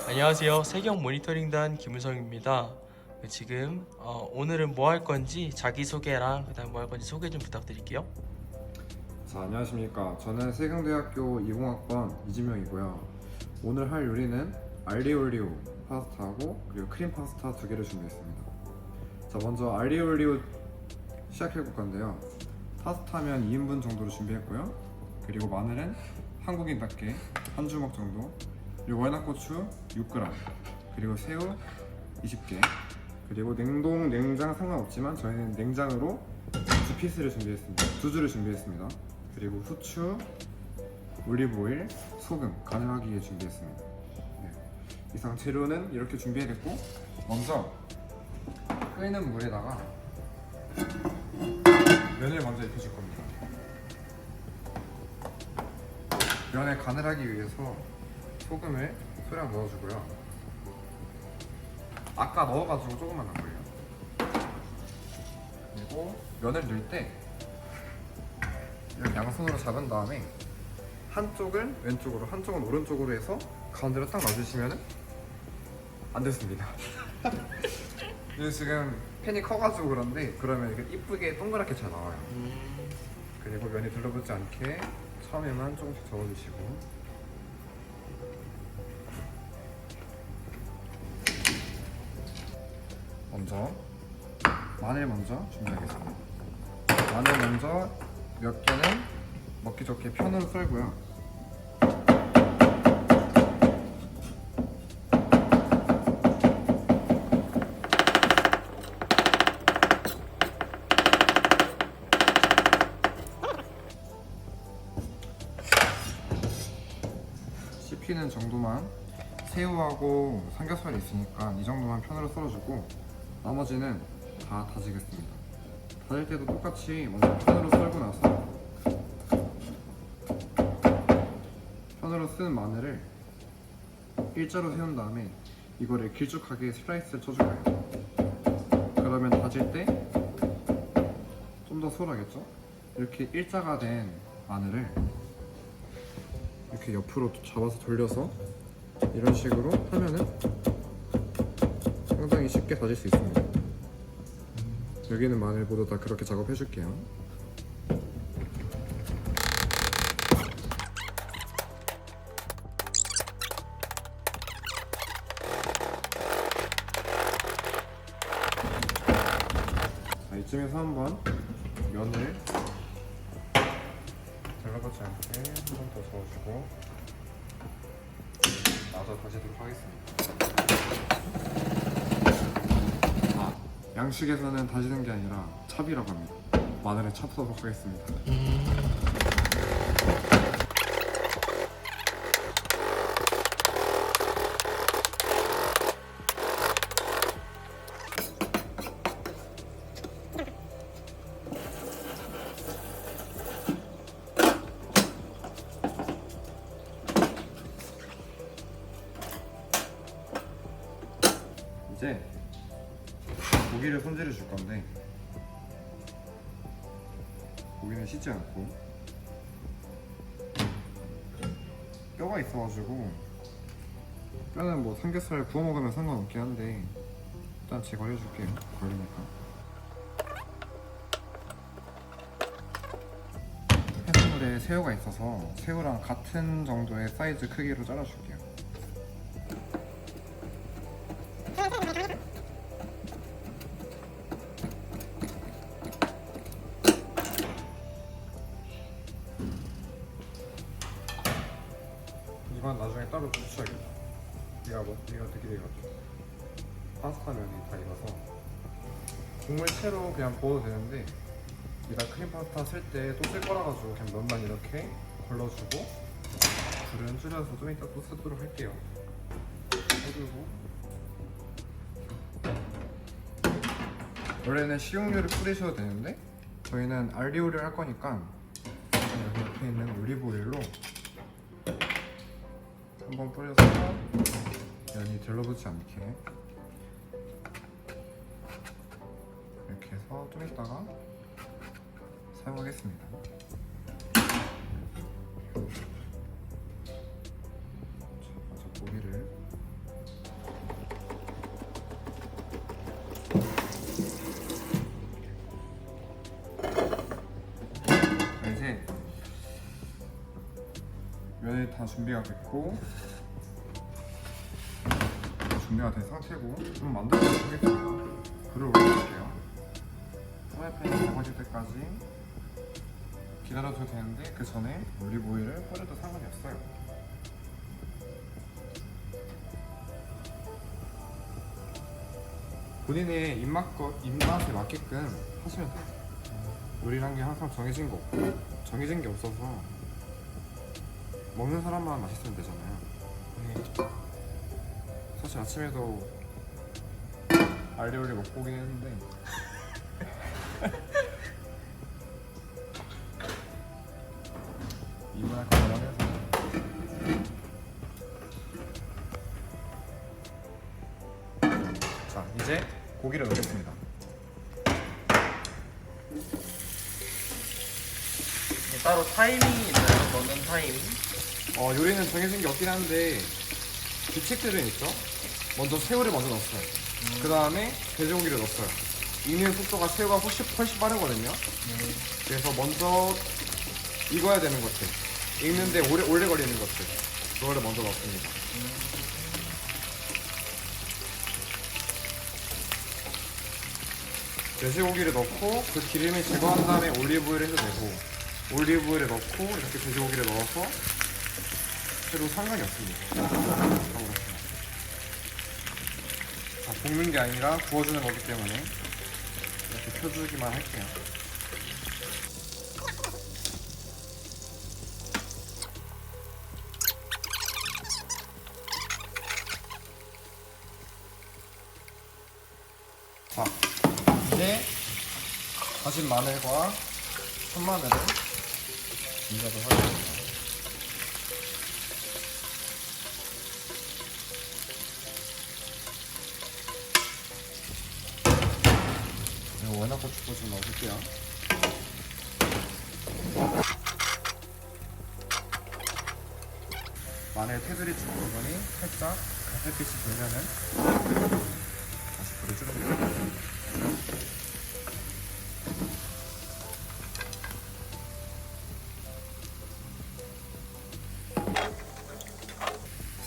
안녕하세요. 세경 모니터링단 김우성입니다. 지금 오늘은 뭐 할 건지 자기소개랑 그다음 뭐 할 건지 소개 좀 부탁드릴게요. 자, 안녕하십니까. 저는 세경대학교 20학번 이진명이고요. 오늘 할 요리는 알리올리오 파스타하고 그리고 크림 파스타 두 개를 준비했습니다. 자, 먼저 알리올리오 시작해 볼 건데요. 파스타면 2인분 정도로 준비했고요. 그리고 마늘은 한국인답게 한 주먹 정도, 그리고 월남고추 6g, 그리고 새우 20개, 그리고 냉동, 냉장 상관없지만 저희는 냉장으로 두 피스를 준비했습니다. 두 줄을 준비했습니다. 그리고 후추, 올리브오일, 소금 간을 하기 위해 준비했습니다. 네. 이상 재료는 이렇게 준비해냈고, 먼저 끓는 물에다가 면을 먼저 입혀줄 겁니다. 면에 간을 하기 위해서 소금을 소량 넣어주고요. 아까 넣어가지고 조금만 넣은 거예요. 그리고 면을 넣을 때 이렇게 양손으로 잡은 다음에 한쪽은 왼쪽으로, 한쪽은 오른쪽으로 해서 가운데로 딱 놔주시면 안 됐습니다. 지금 팬이 커가지고 그런데 그러면 이렇게 이쁘게 동그랗게 잘 나와요. 그리고 면이 들러붙지 않게 처음에만 조금씩 저어주시고, 먼저 마늘 먼저 준비하겠습니다. 마늘 먼저 몇 개는 먹기 좋게 편으로 썰고요. 씹히는 정도만, 새우하고 삼겹살이 있으니까 이 정도만 편으로 썰어주고 나머지는 다 다지겠습니다. 다질 때도 똑같이 먼저 편으로 썰고 나서 편으로 쓴 마늘을 일자로 세운 다음에 이거를 길쭉하게 슬라이스를 쳐줄 거예요. 그러면 다질 때 좀 더 수월하겠죠? 이렇게 일자가 된 마늘을 이렇게 옆으로 잡아서 돌려서 이런 식으로 하면은 상당히 쉽게 다질 수 있습니다. 여기는 마늘 모두 다 그렇게 작업해 줄게요. 자, 이쯤에서 한번 면을 들러붙지 않게 한 번 더 저어주고 마저 다지도록 하겠습니다. 양식에서는 다지는 게 아니라 찹이라고 합니다. 마늘에 찹 써서 하겠습니다. 이제 고기를 손질해 줄 건데, 고기는 씻지 않고 뼈가 있어가지고, 뼈는 뭐 삼겹살 구워 먹으면 상관없긴 한데 일단 제거해 줄게요. 걸리니까. 해산물에 새우가 있어서 새우랑 같은 정도의 사이즈 크기로 잘라줄게요. 이건 나중에 따로 부쳐야겠다. 이거 되게 돼가지고 파스타 면이 다 익어서 국물 채로 그냥 부어도 되는데, 이따 크림 파스타 쓸 때 또 쓸 거라 가지고 그냥 면만 이렇게 걸러주고 불은 줄여서 좀 이따 또 쓰도록 할게요. 해주고, 원래는 식용유를 뿌리셔도 되는데 저희는 알리오리를 할 거니까 여기 옆에 있는 올리브오일로 한번 뿌려서 면이 들러붙지 않게 이렇게 해서 좀 이따가 사용하겠습니다. 자, 먼저 고기를 면이 다 준비가 됐고 준비가 된 상태고 좀 만들어보도록 하겠습니다. 불을 올려볼게요. 프라이팬이 적어질 때까지 기다려도 되는데 그 전에 올리브 오일을 뿌려도 상관이 없어요. 본인의 입맛에 맞게끔 하시면 돼요. 요리란 게 항상 정해진 거 없고 정해진 게 없어서 먹는 사람만 맛있으면 되잖아요. 네. 사실 아침에도 알리올리 먹고 오긴 했는데 이거나 감안하면서 자 이제 고기를 넣겠습니다. 이게 따로 타이밍이 있나요? 넣는 타이밍? 요리는 정해진 게 없긴 한데 규칙들은 있죠. 먼저 새우를 먼저 넣었어요. 그 다음에 돼지고기를 넣었어요. 익는 속도가 새우가 훨씬 빠르거든요. 그래서 먼저 익어야 되는 것들, 익는데 오래 걸리는 것들, 그거를 먼저 넣습니다. 돼지고기를 넣고 그 기름을 제거한 다음에 올리브오일을 해도 되고, 올리브오일을 넣고 이렇게 돼지고기를 넣어서 해도 상관이 없습니다. 자, 볶는 게 아니라 구워주는 거기 때문에 이렇게 펴주기만 할게요. 자, 이제 다진 마늘과 천마늘을 준비하도록 하겠습니다. 그리고 원약고추도 좀 넣어줄게요. 마늘 테두리 쪽 부분이 살짝 갈색빛이 돌면은 다시 불을 줄여볼게요.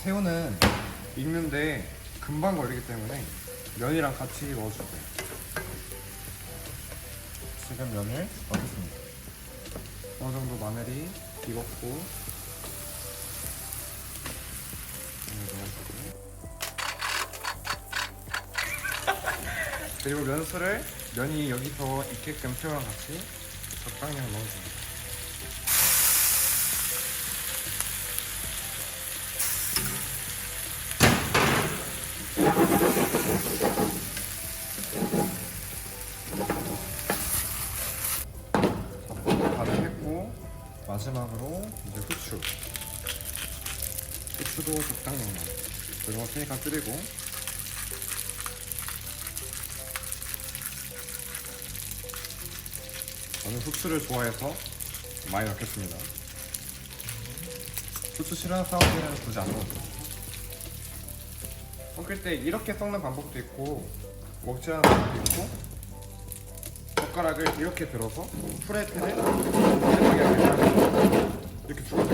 새우는 익는데 금방 걸리기 때문에 면이랑 같이 넣어줄 거예요. 지금 면을 넣겠습니다. 어느 정도 마늘이 익었고 그리고 면수를 면이 여기서 익게끔 새우랑 같이 적당량 넣어줍니다. 간을 했고 마지막으로 이제 후추도 적당량만 들어갔으니까 끓이고 저는 후추를 좋아해서 많이 넣겠습니다. 후추 싫어하는 사람들은 굳이 안 넣어도 돼요. 섞을 때 이렇게 섞는 방법도 있고 먹지 않는 방법도 있고 젓가락을 이렇게 들어서 프라이팬에 이렇게 주면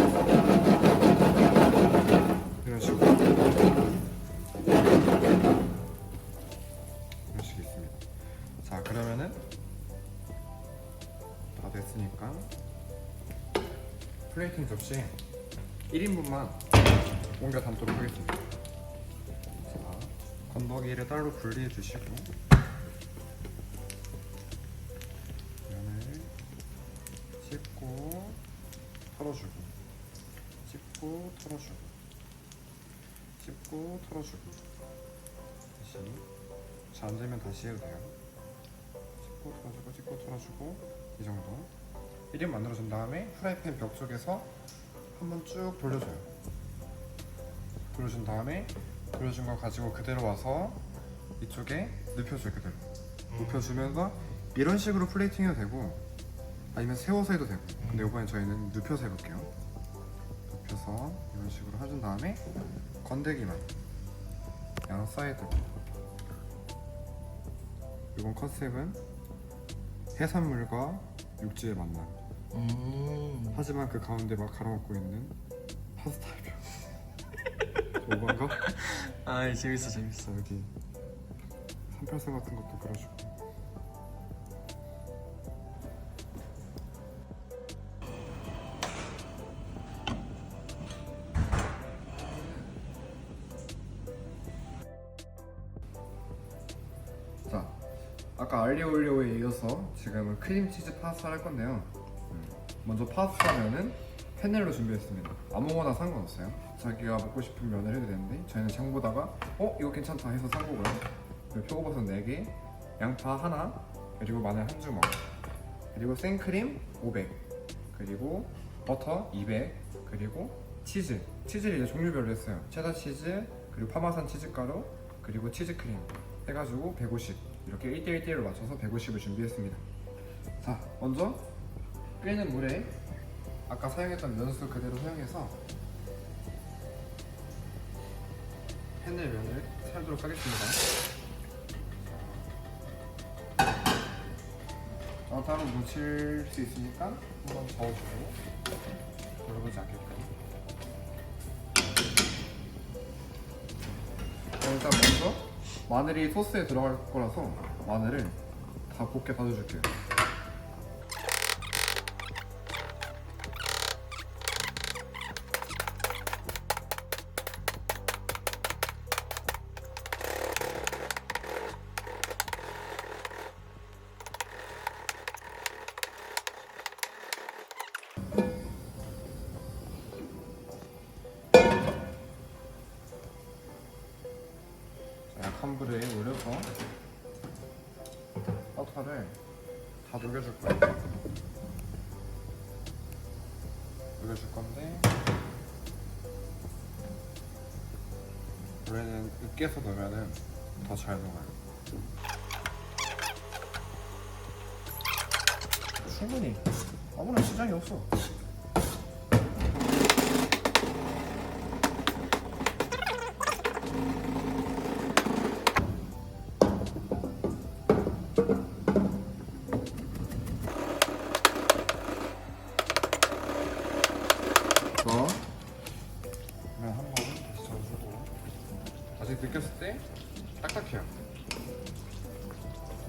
이런 식으로 이런 식이 있습니다. 자 그러면은 다 됐으니까 플레이팅 접시에 1인분만 옮겨 담도록 하겠습니다. 자, 건더기를 따로 분리해 주시고 면을 씻고 털어주고 씻고 털어주고 씻고 털어주고 다시 잘 안되면 다시 해도 돼요. 씻고 털어주고 씻고 털어주고 이 정도 1인 만들어준 다음에 프라이팬 벽 쪽에서 한번 쭉 돌려줘요. 돌려준 다음에 돌려준 거 가지고 그대로 와서 이쪽에 눕혀줘요. 그대로 눕혀주면서 이런 식으로 플레이팅 해도 되고 아니면 세워서 해도 되고 근데 이번엔 저희는 눕혀서 해볼게요. 눕혀서 이런 식으로 해준 다음에 건더기만 양 사이드 이번 컨셉은 해산물과 육지의 만남 하지만 그 가운데 막 가로막고 있는 파스타 해줘. 오반가? 아 재밌어. 여기 삼팔선 같은 것도 그려주고. 자, 아까 알리오 올리오에 이어서 지금은 크림치즈 파스타를 할 건데요. 먼저 파스타면은 페넬로 준비했습니다. 아무거나 상관없어요. 자기가 먹고 싶은 면을 해도 되는데 저희는 장 보다가 이거 괜찮다 해서 산 거고요. 그리고 표고버섯 4개, 양파 하나, 그리고 마늘 한 주먹, 그리고 생크림 500, 그리고 버터 200, 그리고 치즈를 이제 종류별로 했어요. 체다 치즈, 그리고 파마산 치즈가루, 그리고 치즈크림 해가지고 150, 이렇게 1대1대1로 맞춰서 150을 준비했습니다. 자, 먼저 끓는 물에 아까 사용했던 면수 그대로 사용해서 페넬 면을 살도록 하겠습니다. 따로 묻힐 수 있으니까 한번 저어주고 돌아보지 않게끔. 일단 먼저 마늘이 소스에 들어갈 거라서 마늘을 다 곱게 다져줄게요. 약한 불에 올려서 버터를 다 녹여줄 거예요. 녹여줄 건데 원래는 으깨서 넣으면 더 잘 녹아요. 충분히 아무나 시장이 없어. 그러면 한 번 다시 저어주고. 아직 느꼈을 때 딱딱해요.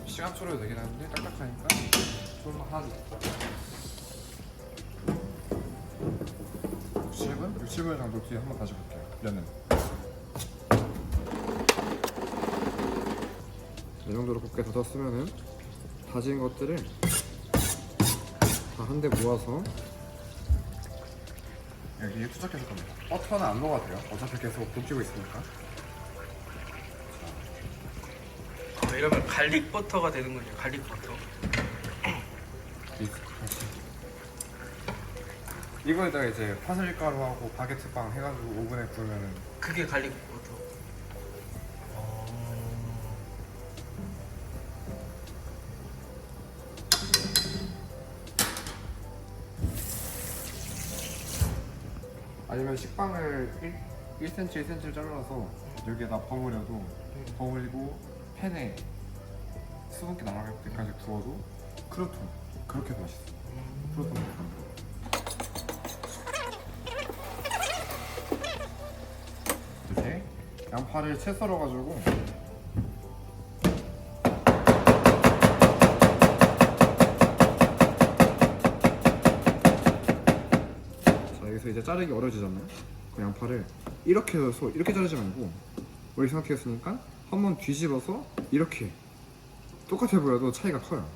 시간초로 되긴 하는데 딱딱하니까 좀 하나 더. 6-7분 정도 뒤에 한 번 다시 볼게요. 면은 이 정도로 곱게 다졌으면은 다진 것들을 다 한 대 모아서 여기에 투척해줄 겁니다. 버터는 안 넣어도 돼요. 어차피 계속 볶이고 있으니까. 이러면 갈릭 버터가 되는 거죠. 갈릭 버터. 이거에다가 이제 파슬리 가루하고 바게트 빵 해가지고 오븐에 구우면은 그게 갈릭 버터. 아니면 식빵을 1cm, 1cm 잘라서 여기에다 버무려도 버무리고 팬에 수분기 날아갈 때까지 구워도 크루톤 그렇게 맛있어. 크루톤 먹는 이제 양파를 채 썰어가지고 여기서 이제 자르기 어려지잖아요. 그 양파를 이렇게 해서 이렇게 자르지 말고 원래 생각했으니까 한번 뒤집어서 이렇게 똑같아 보여도 차이가 커요.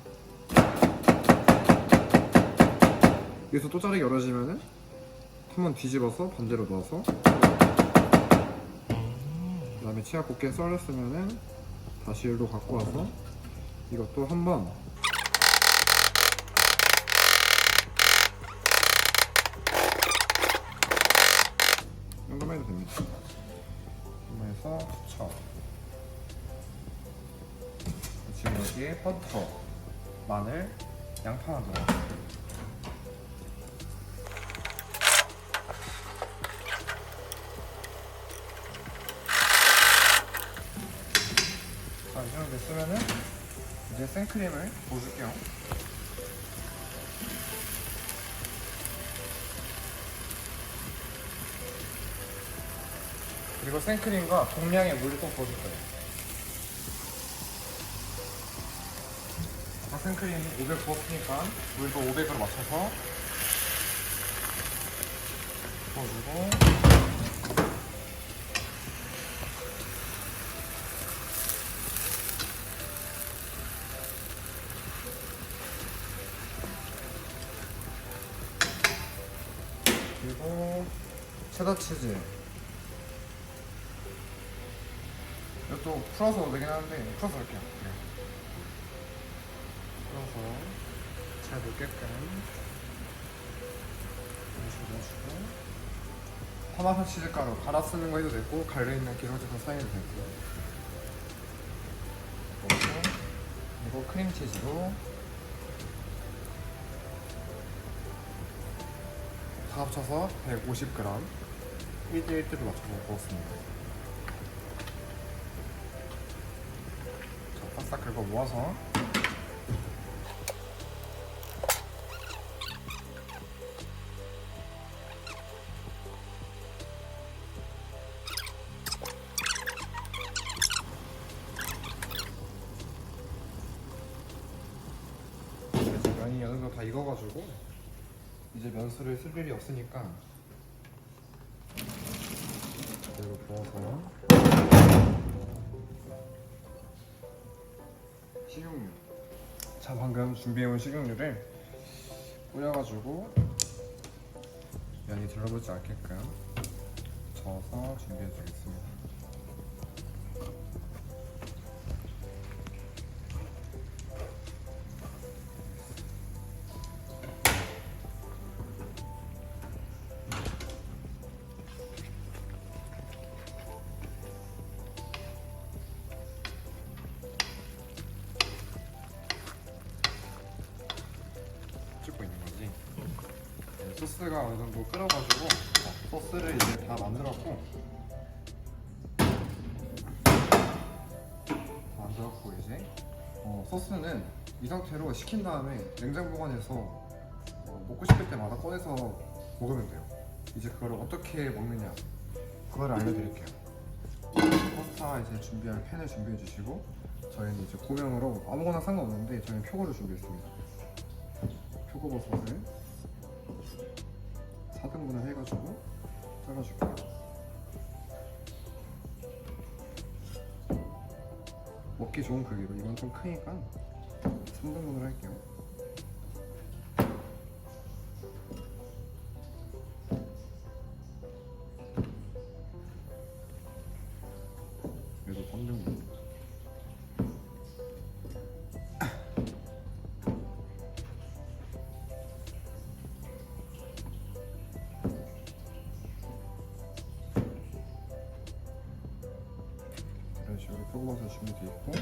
여기서 또 자르기 어려지면은 한번 뒤집어서 반대로 넣어서 그 다음에 치아 곱게 썰었으면은 다시 일로 갖고 와서 이것도 한번 이것만 해도 됩니다. 이렇게 해서 투척. 지금 여기에 버터, 마늘, 양파만 들어가요. 자, 이 정도 됐으면은 이제 생크림을 부어줄게요. 그리고 생크림과 동량의 물을 또 부어줄 거예요. 아까 생크림 500 부었으니까 물도 500으로 맞춰서 부어주고, 그리고 체더 치즈. 이것도 풀어서 되긴 하는데 풀어서 할게요. 네. 풀어서 잘 녹게끔 넣어주고, 파마산 치즈가루 갈아 쓰는 거 해도 되고 갈려있는 기성제품 사용해도 되고, 그리고 크림치즈도 다 합쳐서 150g 1대1대로 맞춰서 부었습니다. 자, 싹싹 긁어 모아서 이제 면이 어느 정도 다 익어가지고 이제 면수를 쓸 일이 없으니까 그대로 부어서 식용유. 자, 방금 준비해온 식용유를 뿌려가지고 면이 들러붙지 않게끔 저어서 준비해주겠습니다. 찍고 있는 거지. 네, 소스가 어느 정도 끓어가지고 소스를 이제 다 만들었고 이제 소스는 이 상태로 식힌 다음에 냉장 보관해서 먹고 싶을 때마다 꺼내서 먹으면 돼요. 이제 그거를 어떻게 먹느냐 그거를 알려드릴게요. 파스타 이제 준비할 팬을 준비해 주시고, 저희는 이제 고명으로 아무거나 상관없는데 저희는 표고를 준비했습니다. 표고버섯을 4등분을 해가지고 잘라줄게요. 먹기 좋은 크기로, 이건 좀 크니까 3등분을 할게요. 얘도 3등분. 이런 식으로 표고버섯 준비되어 있고,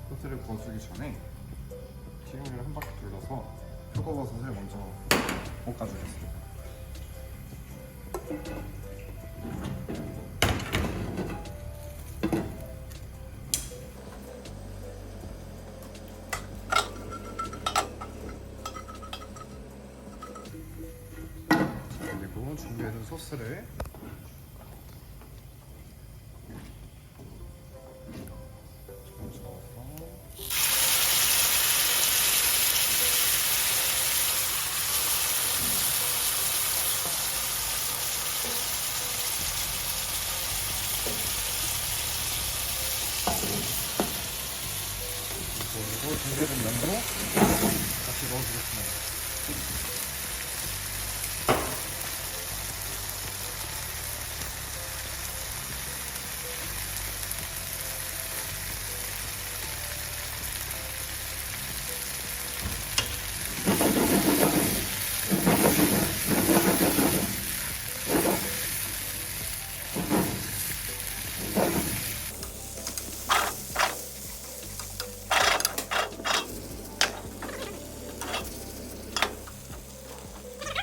소스를 부어주기 전에 식용유를 한 바퀴 둘러서 표고버섯을 먼저 볶아주겠습니다. 그리고 준비해둔 소스를 그리고 준비해둔 면도 같이 넣어주겠습니다.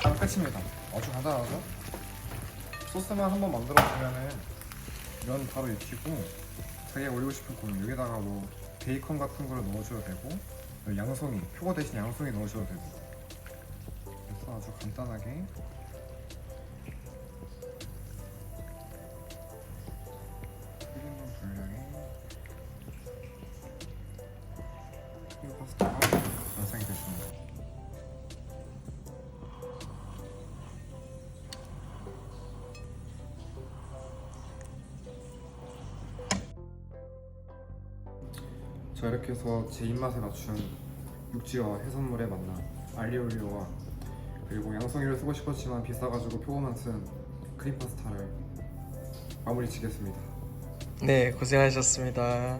딱 끝입니다. 아주 간단하죠? 소스만 한번 만들어주면은 면 바로 익히고, 자기가 올리고 싶은 고명, 여기다가 뭐 베이컨 같은 거를 넣으셔도 되고, 양송이, 표고 대신 양송이 넣으셔도 되고, 파스타 아주 간단하게 끓이는 분량에 이 파스타가 완성이 됐습니다. 자, 이렇게 해서 제 입맛에 맞춘 육지와 해산물의 만남 알리올리오와 그리고 양송이를 쓰고 싶었지만 비싸가지고 표고만 쓴 크림 파스타를 마무리 지겠습니다. 네, 고생하셨습니다.